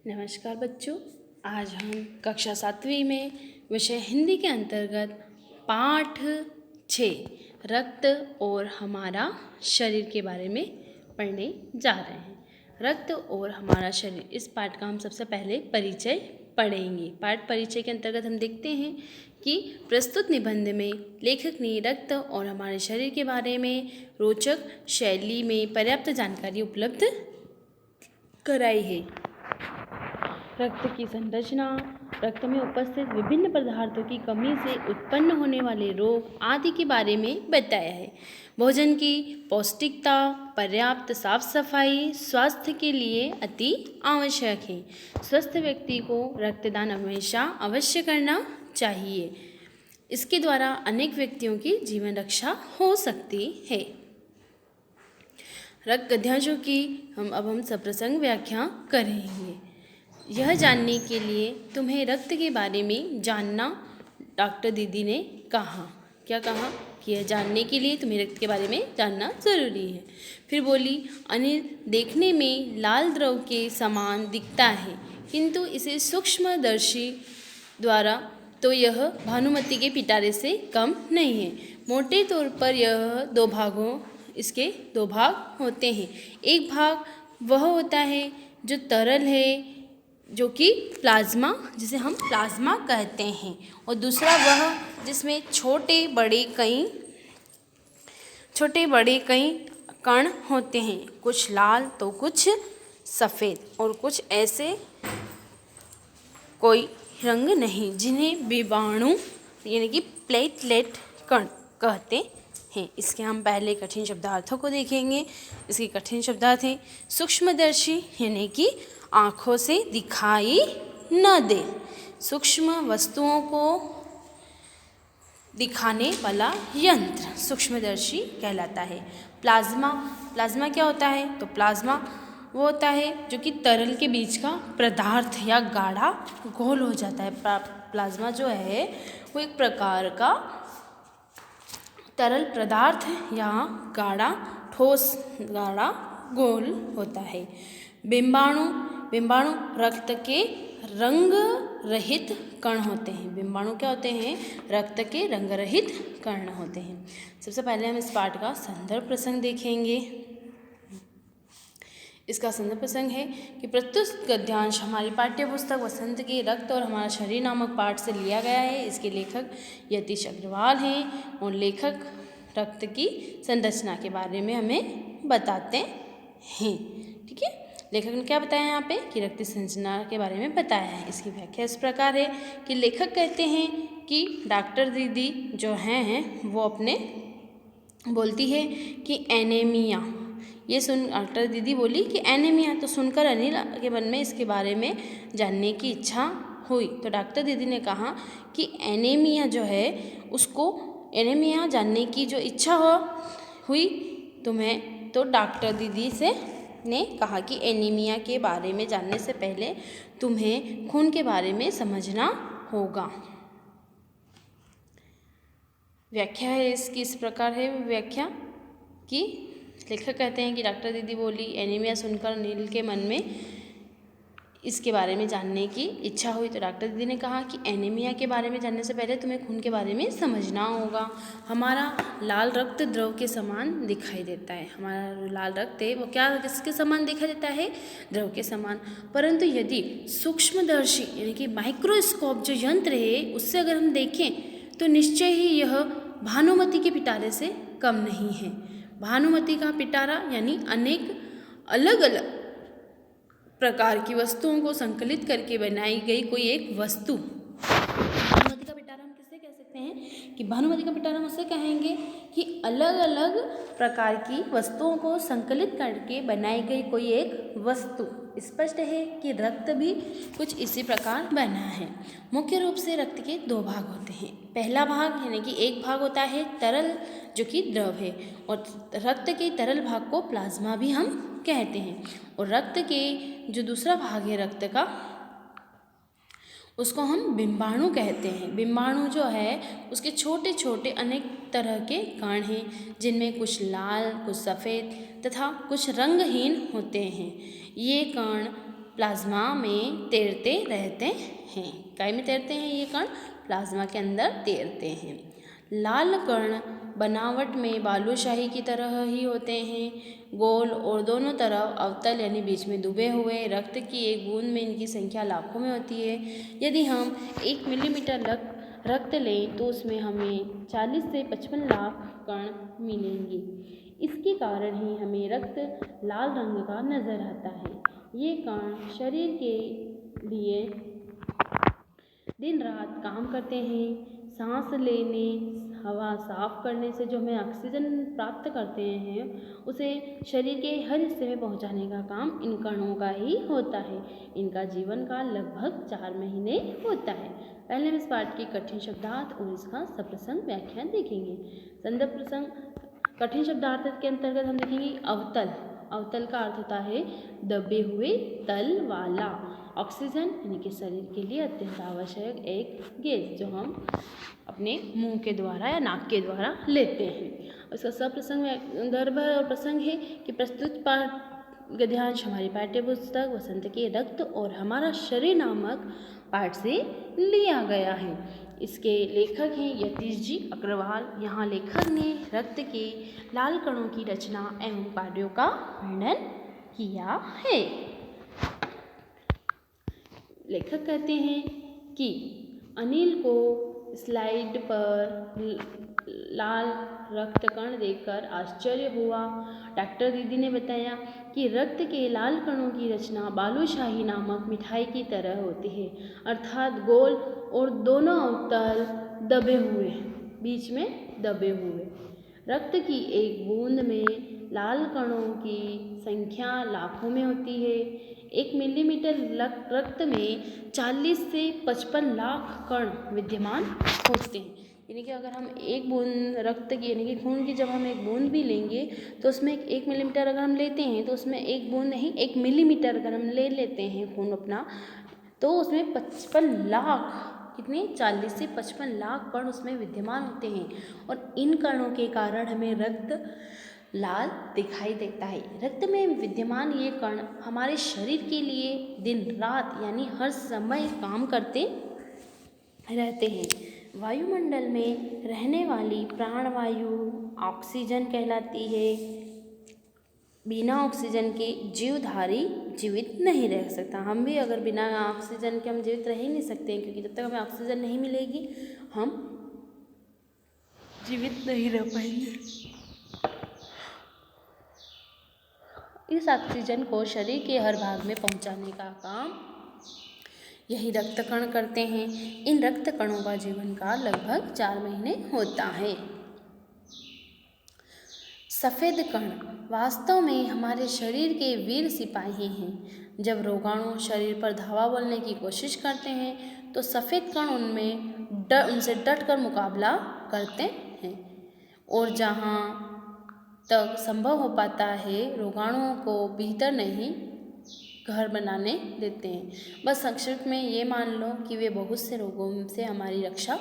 नमस्कार बच्चों, आज हम कक्षा 7वीं में विषय हिंदी के अंतर्गत पाठ 6 रक्त और हमारा शरीर के बारे में पढ़ने जा रहे हैं। रक्त और हमारा शरीर, इस पाठ का हम सबसे पहले परिचय पढ़ेंगे। पाठ परिचय के अंतर्गत हम देखते हैं कि प्रस्तुत निबंध में लेखक ने रक्त और हमारे शरीर के बारे में रोचक शैली में पर्याप्त जानकारी उपलब्ध कराई है। रक्त की संरचना, रक्त में उपस्थित विभिन्न पदार्थों की कमी से उत्पन्न होने वाले रोग आदि के बारे में बताया है। भोजन की पौष्टिकता, पर्याप्त साफ सफाई स्वास्थ्य के लिए अति आवश्यक है। स्वस्थ व्यक्ति को रक्तदान हमेशा अवश्य करना चाहिए। इसके द्वारा अनेक व्यक्तियों की जीवन रक्षा हो सकती है। रक्त गद्यांशों की हम सप्रसंग व्याख्या करेंगे। यह जानने के लिए तुम्हें रक्त के बारे में जानना, डॉक्टर दीदी ने कहा। क्या कहा कि यह जानने के लिए तुम्हें रक्त के बारे में जानना ज़रूरी है। फिर बोली, अनिल देखने में लाल द्रव के समान दिखता है, किंतु इसे सूक्ष्मदर्शी द्वारा तो यह भानुमति के पिटारे से कम नहीं है। मोटे तौर पर इसके दो भाग होते हैं। एक भाग वह होता है जो तरल है, जो कि प्लाज्मा, जिसे हम प्लाज्मा कहते हैं, और दूसरा वह जिसमें छोटे बड़े कई कण होते हैं, कुछ लाल तो कुछ सफ़ेद और कुछ ऐसे कोई रंग नहीं, जिन्हें विषाणु यानी कि प्लेटलेट कण कहते हैं। इसके हम पहले कठिन शब्दार्थों को देखेंगे। इसके कठिन शब्दार्थ हैं सूक्ष्मदर्शी यानी कि आँखों से दिखाई न दे, सूक्ष्म वस्तुओं को दिखाने वाला यंत्र सूक्ष्मदर्शी कहलाता है। प्लाज्मा क्या होता है? तो प्लाज्मा वो होता है जो कि तरल के बीच का पदार्थ या गाढ़ा घोल हो जाता है। प्लाज्मा जो है वो एक प्रकार का तरल पदार्थ या ठोस गाढ़ा घोल होता है। बिंबाणु रक्त के रंग रहित कण होते हैं। बिंबाणु क्या होते हैं? रक्त के रंग रहित कण होते हैं। सबसे पहले हम इस पाठ का संदर्भ प्रसंग देखेंगे। इसका संदर्भ प्रसंग है कि प्रस्तुत गद्यांश हमारी पाठ्य पुस्तक वसंत के रक्त और हमारा शरीर नामक पाठ से लिया गया है। इसके लेखक यतीश अग्रवाल हैं और लेखक रक्त की संरचना के बारे में हमें बताते हैं। ठीक है, लेखक ने क्या बताया यहाँ पे कि रक्त संरचना के बारे में बताया है। इसकी व्याख्या इस प्रकार है कि लेखक कहते हैं कि डॉक्टर दीदी जो हैं वो बोलती है कि एनीमिया, ये सुन डॉक्टर दीदी बोली कि एनीमिया, तो सुनकर अनिल के मन में इसके बारे में जानने की इच्छा हुई। तो डॉक्टर दीदी ने कहा कि एनीमिया जो है, उसको एनीमिया जानने की जो इच्छा हुई तो डॉक्टर दीदी ने कहा कि एनीमिया के बारे में जानने से पहले तुम्हें खून के बारे में समझना होगा। व्याख्या है इसकी इस प्रकार है व्याख्या कि लेखक कहते हैं कि डॉक्टर दीदी बोली, एनीमिया सुनकर अनिल के मन में इसके बारे में जानने की इच्छा हुई। तो डॉक्टर दीदी ने कहा कि एनीमिया के बारे में जानने से पहले तुम्हें खून के बारे में समझना होगा। हमारा लाल रक्त द्रव के समान दिखाई देता है। हमारा लाल रक्त है वो किसके समान दिखाई देता है? द्रव के समान। परंतु यदि सूक्ष्मदर्शी यानी कि माइक्रोस्कोप जो यंत्र है उससे अगर हम देखें तो निश्चय ही यह भानुमति के पिटारे से कम नहीं है। भानुमति का पिटारा यानी अनेक अलग अलग प्रकार की वस्तुओं को संकलित करके बनाई गई कोई एक वस्तु। भानुमति का पिटारा हम किससे कह सकते हैं कि भानुमति का पिटारा हम उससे कहेंगे कि अलग अलग प्रकार की वस्तुओं को संकलित करके बनाई गई कोई एक वस्तु। स्पष्ट है कि रक्त भी कुछ इसी प्रकार बना है। मुख्य रूप से रक्त के दो भाग होते हैं। पहला भाग यानी कि एक भाग होता है तरल जो कि द्रव है, और रक्त के तरल भाग को प्लाज्मा भी हम कहते हैं। और रक्त के जो दूसरा भाग है रक्त का, उसको हम बिंबाणु कहते हैं। बिंबाणु जो है उसके छोटे छोटे अनेक तरह के कण हैं, जिनमें कुछ लाल, कुछ सफ़ेद तथा कुछ रंगहीन होते हैं। ये कण प्लाज्मा में तैरते रहते हैं। काय में तैरते हैं ये कण? प्लाज्मा के अंदर तैरते हैं। लाल कण बनावट में बालूशाही की तरह ही होते हैं, गोल और दोनों तरफ अवतल यानी बीच में डूबे हुए। रक्त की एक बूंद में इनकी संख्या लाखों में होती है। यदि हम 1 मिलीमीटर रक्त लें तो उसमें हमें 40 से 55 लाख कण मिलेंगे। इसके कारण ही हमें रक्त लाल रंग का नजर आता है। ये कण शरीर के लिए दिन रात काम करते हैं। सांस लेने, हवा साफ करने से जो हमें ऑक्सीजन प्राप्त करते हैं उसे शरीर के हर हिस्से में पहुंचाने का काम इन कणों का ही होता है। इनका जीवन काल लगभग 4 महीने होता है। पहले हम इस पाठ की कठिन शब्दार्थ और इसका सप्रसंग व्याख्यान देखेंगे। संदर्भ प्रसंग कठिन शब्दार्थ के अंतर्गत हम देखेंगे अवतल। अवतल का अर्थ होता है दबे हुए तल वाला। ऑक्सीजन यानी कि शरीर के लिए अत्यंत आवश्यक एक गैस जो हम अपने मुंह के द्वारा या नाक के द्वारा लेते हैं। उसका सप्रसंग संदर्भ और प्रसंग है कि प्रस्तुत पाठ गद्यांश हमारी पाठ्य पुस्तक वसंत के रक्त और हमारा शरीर नामक पाठ से लिया गया है। इसके लेखक हैं यतीश जी अग्रवाल। यहाँ लेखक ने रक्त के लाल कणों की रचना एवं कार्यों का वर्णन किया है। लेखक कहते हैं कि अनिल को स्लाइड पर लाल रक्त कण देखकर आश्चर्य हुआ। डॉक्टर दीदी ने बताया कि रक्त के लाल कणों की रचना बालूशाही नामक मिठाई की तरह होती है, अर्थात गोल और दोनों अवतल दबे हुए, बीच में दबे हुए। रक्त की एक बूंद में लाल कणों की संख्या लाखों में होती है। 1 मिलीमीटर रक्त में 40 से 55 लाख कण विद्यमान होते हैं। यानी कि अगर हम एक बूंद रक्त की यानी कि खून की जब हम एक बूंद भी लेंगे तो उसमें 1 मिलीमीटर अगर हम लेते हैं तो उसमें एक बूंद नहीं 1 मिलीमीटर अगर हम ले लेते हैं खून अपना तो उसमें 55 लाख कितने 40 से 55 लाख कण उसमें विद्यमान होते हैं। और इन कणों के कारण हमें रक्त लाल दिखाई देता है। रक्त में विद्यमान ये कण हमारे शरीर के लिए दिन रात यानी हर समय काम करते रहते हैं। वायुमंडल में रहने वाली प्राणवायु ऑक्सीजन कहलाती है। बिना ऑक्सीजन के जीवधारी जीवित नहीं रह सकता। हम भी अगर बिना ऑक्सीजन के हम जीवित रह ही नहीं सकते हैं, क्योंकि जब तक हमें ऑक्सीजन नहीं मिलेगी हम जीवित नहीं रह पाएंगे। इस ऑक्सीजन को शरीर के हर भाग में पहुंचाने का काम यही रक्त कण करते हैं। इन रक्त कणों का जीवन काल लगभग 4 महीने होता है। सफ़ेद कण वास्तव में हमारे शरीर के वीर सिपाही हैं। जब रोगाणु शरीर पर धावा बोलने की कोशिश करते हैं तो सफ़ेद कण उनसे डटकर मुकाबला करते हैं और जहाँ तक संभव हो पाता है रोगाणुओं को भीतर नहीं घर बनाने देते हैं। बस संक्षिप्त में ये मान लो कि वे बहुत से रोगों से हमारी रक्षा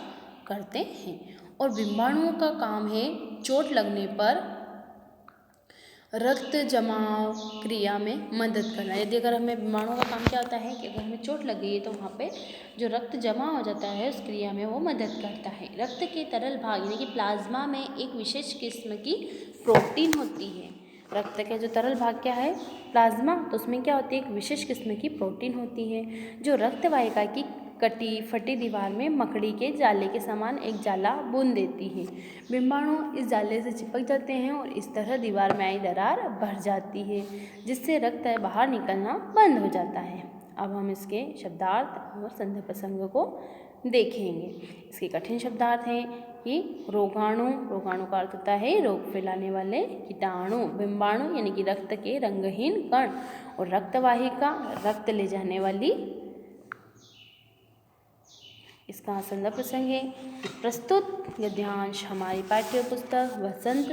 करते हैं। और विषाणुओं का काम है चोट लगने पर रक्त जमाव क्रिया में मदद करना। यदि अगर हमें विषाणुओं का काम क्या होता है कि अगर हमें चोट लग गई है तो वहाँ पे जो रक्त जमा हो जाता है उस क्रिया में वो मदद करता है। रक्त के तरल भाग यानी कि प्लाज्मा में एक विशेष किस्म की प्रोटीन होती है। रक्त के जो तरल भाग क्या है प्लाज्मा, तो उसमें क्या होती है एक विशेष किस्म की प्रोटीन होती है जो रक्त वाहिका की कटी फटी दीवार में मकड़ी के जाले के समान एक जाला बुन देती है। विषाणु इस जाले से चिपक जाते हैं और इस तरह दीवार में आई दरार भर जाती है जिससे रक्त बाहर निकलना बंद हो जाता है। अब हम इसके शब्दार्थ और संदर्भ प्रसंग को देखेंगे। इसके कठिन शब्दार्थ हैं कि रोगाणु का अर्थ होता है रोग फैलाने वाले कीटाणु। विषाणु यानी कि रक्त के रंगहीन कण और रक्तवाहिका रक्त ले जाने वाली। इसका संदर्भ प्रसंग है कि प्रस्तुत गद्यांश हमारी पाठ्य पुस्तक वसंत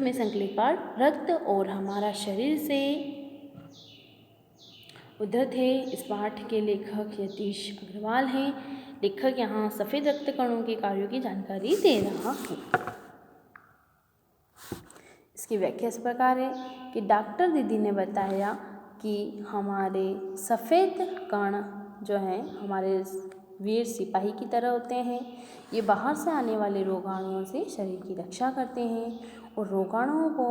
में संकलित पाठ रक्त और हमारा शरीर से उद्धृत है। इस पाठ के लेखक यतीश अग्रवाल हैं। लेखक यहाँ सफ़ेद रक्त कणों के कार्यों की जानकारी दे रहा है। इसकी व्याख्या इस प्रकार है कि डॉक्टर दीदी ने बताया कि हमारे सफ़ेद कण जो हैं हमारे वीर सिपाही की तरह होते हैं। ये बाहर से आने वाले रोगाणुओं से शरीर की रक्षा करते हैं और रोगाणुओं को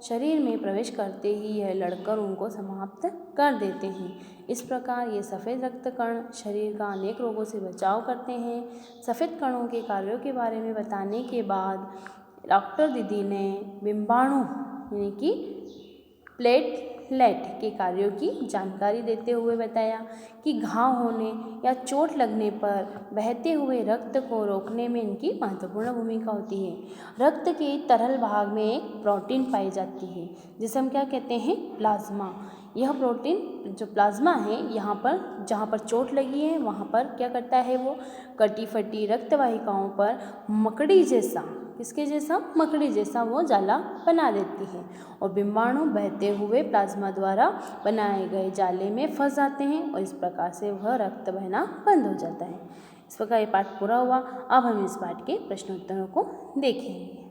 शरीर में प्रवेश करते ही यह लड़कर उनको समाप्त कर देते हैं। इस प्रकार ये सफ़ेद रक्त कण शरीर का अनेक रोगों से बचाव करते हैं। सफ़ेद कणों के कार्यों के बारे में बताने के बाद डॉक्टर दीदी ने बिंबाणु यानी कि प्लेटलेट के कार्यों की जानकारी देते हुए बताया कि घाव होने या चोट लगने पर बहते हुए रक्त को रोकने में इनकी महत्वपूर्ण भूमिका होती है। रक्त के तरल भाग में एक प्रोटीन पाई जाती है जिसे हम क्या कहते हैं, प्लाज्मा। यह प्रोटीन जो प्लाज्मा है यहाँ पर जहाँ पर चोट लगी है वहाँ पर क्या करता है, वो कटी फटी रक्तवाहिकाओं पर मकड़ी जैसा, किसके जैसा, मकड़ी जैसा वो जाला बना देती है और बिंबाणु बहते हुए प्लाज्मा द्वारा बनाए गए जाले में फंस जाते हैं और इस प्रकार से वह रक्त बहना बंद हो जाता है। इस प्रकार ये पाठ पूरा हुआ। अब हम इस पाठ के प्रश्नोत्तरों को देखेंगे।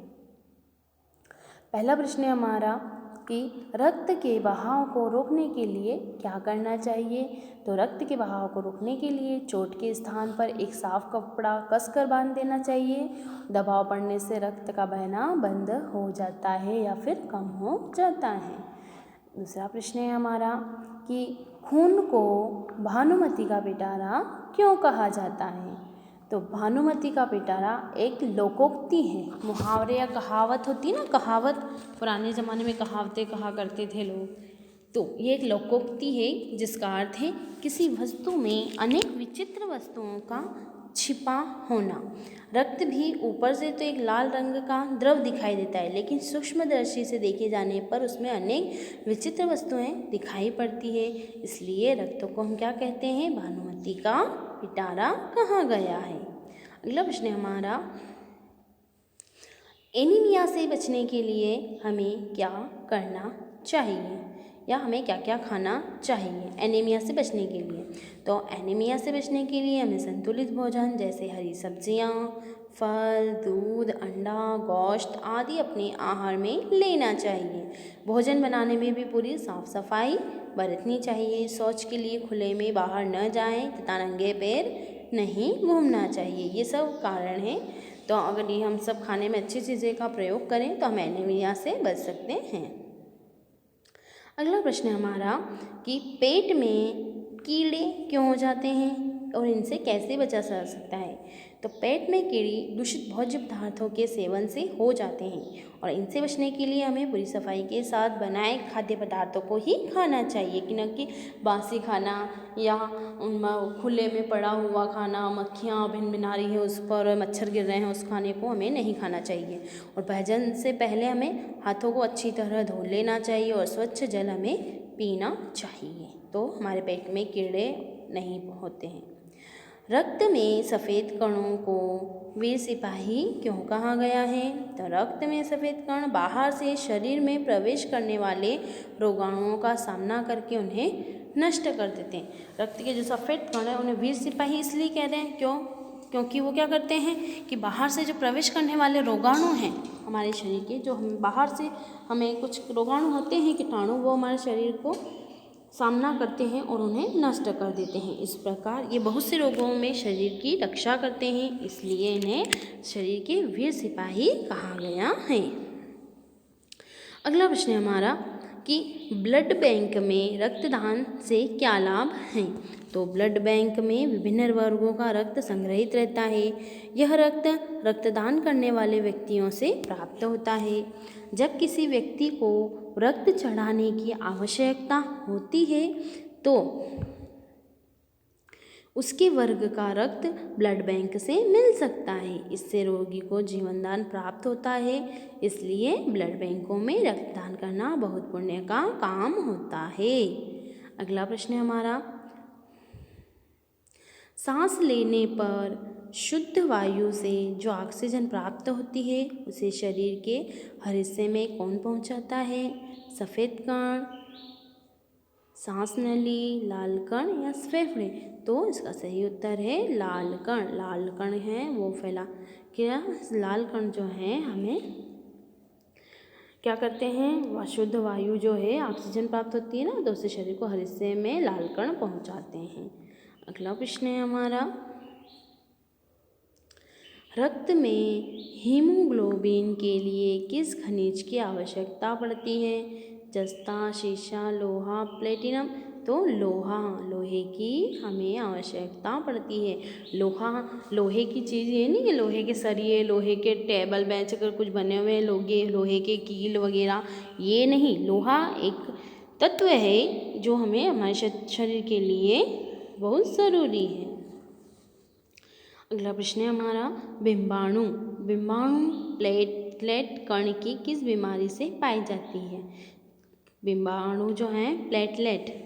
पहला प्रश्न है हमारा कि रक्त के बहाव को रोकने के लिए क्या करना चाहिए। तो रक्त के बहाव को रोकने के लिए चोट के स्थान पर एक साफ कपड़ा कसकर बांध देना चाहिए। दबाव पड़ने से रक्त का बहना बंद हो जाता है या फिर कम हो जाता है। दूसरा प्रश्न है हमारा कि खून को भानुमति का पिटारा क्यों कहा जाता है। तो भानुमति का पिटारा एक लोकोक्ति है, मुहावरे या कहावत होती है ना, कहावत, पुराने ज़माने में कहावतें कहा करते थे लोग। तो ये एक लोकोक्ति है जिसका अर्थ है किसी वस्तु में अनेक विचित्र वस्तुओं का छिपा होना। रक्त भी ऊपर से तो एक लाल रंग का द्रव दिखाई देता है, लेकिन सूक्ष्म दृष्टि से देखे जाने पर उसमें अनेक विचित्र वस्तुएं दिखाई पड़ती है। इसलिए रक्त को हम क्या कहते हैं, भानुमति का पिटारा कहा गया है। अगला प्रश्न है हमारा, एनीमिया से बचने के लिए हमें क्या करना चाहिए या हमें क्या क्या खाना चाहिए एनीमिया से बचने के लिए। तो एनीमिया से बचने के लिए हमें संतुलित भोजन जैसे हरी सब्जियां, फल, दूध, अंडा, गोश्त आदि अपने आहार में लेना चाहिए। भोजन बनाने में भी पूरी साफ सफाई बरतनी चाहिए। शौच के लिए खुले में बाहर न जाएं तथा नंगे पैर नहीं घूमना चाहिए। ये सब कारण हैं। तो अगर ये हम सब खाने में अच्छी चीज़ें का प्रयोग करें तो हम एनीमिया से बच सकते हैं। अगला प्रश्न है हमारा कि पेट में कीड़े क्यों हो जाते हैं और इनसे कैसे बचा जा सकता है। तो पेट में कीड़े दूषित भोज्य पदार्थों के सेवन से हो जाते हैं और इनसे बचने के लिए हमें पूरी सफाई के साथ बनाए खाद्य पदार्थों को ही खाना चाहिए कि न कि बासी खाना या खुले में पड़ा हुआ खाना, मक्खियाँ भिन भिना रही है उस पर, मच्छर गिर रहे हैं उस खाने को हमें नहीं खाना चाहिए। और भोजन से पहले हमें हाथों को अच्छी तरह धो लेना चाहिए और स्वच्छ जल हमें पीना चाहिए, तो हमारे पेट में कीड़े नहीं होते हैं। रक्त में सफ़ेद कणों को वीर सिपाही क्यों कहा गया है। तो रक्त में सफ़ेद कण बाहर से शरीर में प्रवेश करने वाले रोगाणुओं का सामना करके उन्हें नष्ट कर देते हैं। रक्त के जो सफ़ेद कण हैं उन्हें वीर सिपाही इसलिए कह रहे हैं क्योंकि वो क्या करते हैं कि बाहर से जो प्रवेश करने वाले रोगाणु हैं हमारे शरीर के, जो हम बाहर से हमें कुछ रोगाणु होते हैं, कीटाणु, वो हमारे शरीर को सामना करते हैं और उन्हें नष्ट कर देते हैं। इस प्रकार ये बहुत से रोगों में शरीर की रक्षा करते हैं, इसलिए इन्हें शरीर के वीर सिपाही कहा गया है। अगला प्रश्न है हमारा कि ब्लड बैंक में रक्तदान से क्या लाभ हैं। तो ब्लड बैंक में विभिन्न वर्गों का रक्त संग्रहित रहता है। यह रक्त रक्तदान करने वाले व्यक्तियों से प्राप्त होता है। जब किसी व्यक्ति को रक्त चढ़ाने की आवश्यकता होती है तो उसके वर्ग का रक्त ब्लड बैंक से मिल सकता है। इससे रोगी को जीवनदान प्राप्त होता है। इसलिए ब्लड बैंकों में रक्तदान करना बहुत पुण्य का काम होता है। अगला प्रश्न है हमारा, सांस लेने पर शुद्ध वायु से जो ऑक्सीजन प्राप्त होती है उसे शरीर के हर हिस्से में कौन पहुंचाता है। सफ़ेद कण, सांस नली, लाल कण या फेफड़े। तो इसका सही उत्तर है लाल कण। लाल कण है वो फैला क्या, लाल कण जो है हमें क्या करते हैं, शुद्ध वायु जो है ऑक्सीजन प्राप्त होती है ना, तो उससे शरीर को हर हिस्से में लाल कण पहुंचाते हैं। अगला प्रश्न है हमारा, रक्त में हीमोग्लोबिन के लिए किस खनिज की आवश्यकता पड़ती है, जस्ता, शीशा, लोहा, प्लेटिनम। तो लोहा, लोहे की हमें आवश्यकता पड़ती है। लोहा, लोहे की चीज़ ये नहीं कि लोहे के सरिये, लोहे के टेबल बेंच अगर कुछ बने हुए हैं, लोहे के कील वगैरह, ये नहीं। लोहा एक तत्व है जो हमें हमारे शरीर के लिए बहुत ज़रूरी है। अगला प्रश्न है हमारा, बिंबाणु, बिंबाणु प्लेटलेट कण की किस बीमारी से पाई जाती है। बिंबाणु जो हैं, प्लेटलेट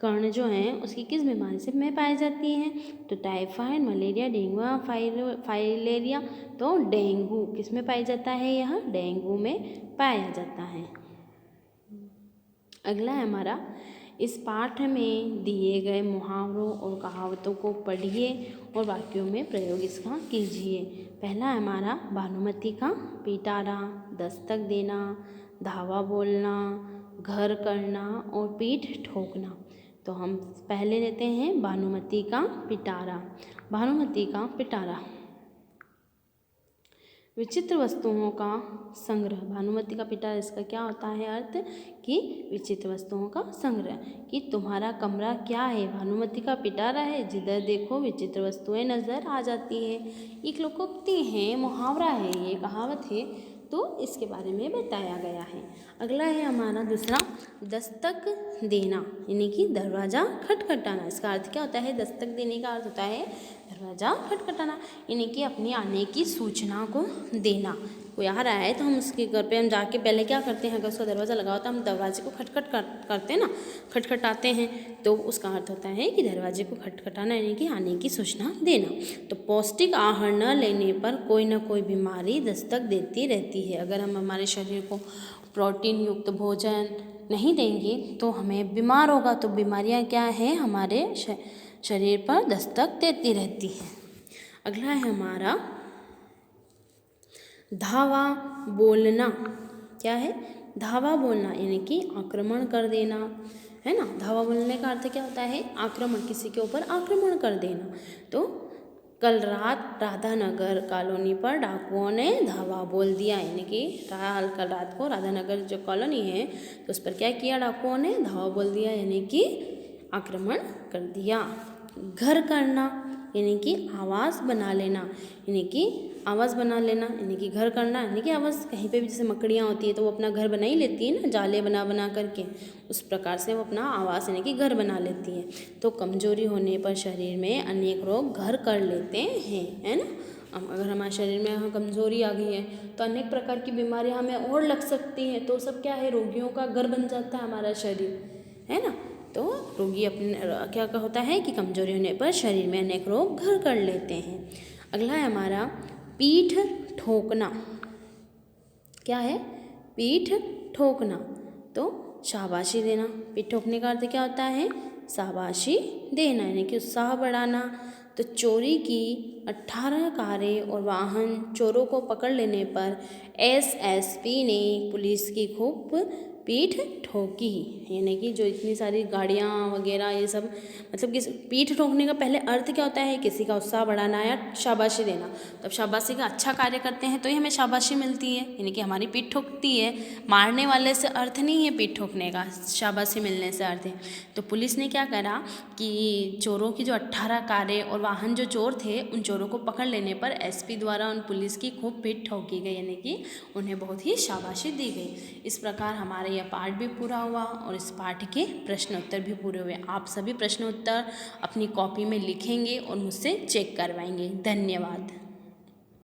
कण जो हैं, उसकी किस बीमारी से में पाई जाती हैं। तो टाइफाइड, मलेरिया, डेंगू, फाइलेरिया। तो डेंगू किस में पाया जाता है, यह डेंगू में पाया जाता है। अगला है हमारा, इस पाठ में दिए गए मुहावरों और कहावतों को पढ़िए और वाक्यों में प्रयोग इसका कीजिए। पहला है हमारा, भानुमति का पिटारा, दस्तक देना, धावा बोलना, घर करना और पीठ ठोकना। तो हम पहले लेते हैं भानुमति का पिटारा। भानुमति का पिटारा, विचित्र वस्तुओं का संग्रह। भानुमति का पिटारा, इसका क्या होता है अर्थ, कि विचित्र वस्तुओं का संग्रह, कि तुम्हारा कमरा क्या है, भानुमति का पिटारा है, जिधर देखो विचित्र वस्तुएं नजर आ जाती है। एक लोकोक्ति है, मुहावरा है, ये कहावत है, तो इसके बारे में बताया गया है। अगला है हमारा दूसरा, दस्तक देना, यानी कि दरवाज़ा खटखटाना। इसका अर्थ क्या होता है, दस्तक देने का अर्थ होता है दरवाज़ा खटखटाना, यानी कि अपने आने की सूचना को देना। कोई आ रहा है तो हम उसके घर पे हम जाके पहले क्या करते हैं, अगर उसका दरवाज़ा लगा होता है हम दरवाजे को खटखट करते हैं ना, खटखटाते हैं, तो उसका अर्थ होता है कि दरवाजे को खटखटाना, यानी कि आने की सूचना देना। तो पौष्टिक आहार न लेने पर कोई ना कोई बीमारी दस्तक देती रहती है। अगर हम हमारे शरीर को प्रोटीन युक्त भोजन नहीं देंगे तो हमें बीमार होगा, तो बीमारियां क्या हैं, हमारे शरीर पर दस्तक देती रहती हैं। अगला है हमारा, धावा बोलना। क्या है, धावा बोलना, यानी कि आक्रमण कर देना, है ना। धावा बोलने का अर्थ क्या होता है, आक्रमण, किसी के ऊपर आक्रमण कर देना। तो कल रात राधानगर कॉलोनी पर डाकुओं ने धावा बोल दिया, यानी कि कल रात को राधानगर जो कॉलोनी है तो उस पर क्या किया, डाकुओं ने धावा बोल दिया, यानी कि आक्रमण कर दिया। घर करना, यानी कि आवाज़ बना लेना, यानी कि आवाज़ बना लेना, यानी कि घर करना, यानी कि आवाज़, कहीं पे भी जैसे मकड़ियाँ होती है तो वो अपना घर बना ही लेती है ना, जाले बना बना करके, उस प्रकार से वो अपना आवाज़ यानी कि घर बना लेती है। तो कमजोरी होने पर शरीर में अनेक रोग घर कर लेते हैं, है ना। अगर हमारे शरीर में कमजोरी आ गई है तो अनेक प्रकार की बीमारियाँ हमें और लग सकती हैं, तो सब क्या है, रोगियों का घर बन जाता है हमारा शरीर, है ना। तो रोगी अपने क्या होता है कि कमजोरी होने पर शरीर में अनेक रोग घर कर लेते हैं। अगला है हमारा, पीठ ठोकना। क्या है, पीठ ठोकना, तो शाबाशी देना। पीठ ठोकने का अर्थ क्या होता है, शाबाशी देना, यानी कि उत्साह बढ़ाना। तो चोरी की 18 कारें और वाहन चोरों को पकड़ लेने पर एसएसपी ने पुलिस की खूब पीठ ठोकी, यानी कि जो इतनी सारी गाड़ियाँ वगैरह ये सब, मतलब कि पीठ ठोकने का पहले अर्थ क्या होता है, किसी का उत्साह बढ़ाना या शाबाशी देना। तब शाबाशी का अच्छा कार्य करते हैं तो ही हमें शाबाशी मिलती है, यानी कि हमारी पीठ ठोकती है। मारने वाले से अर्थ नहीं है पीठ ठोकने का, शाबाशी मिलने से अर्थ है। तो पुलिस ने क्या करा कि चोरों की जो 18 कारें और वाहन जो चोर थे उन चोरों को पकड़ लेने पर एसपी द्वारा उन पुलिस की खूब पीठ ठोकी गई, यानी कि उन्हें बहुत ही शाबाशी दी गई। इस प्रकार हमारा यह पाठ भी पूरा हुआ और इस पाठ के प्रश्न उत्तर भी पूरे हुए। आप सभी प्रश्न उत्तर अपनी कॉपी में लिखेंगे और मुझसे चेक करवाएंगे। धन्यवाद।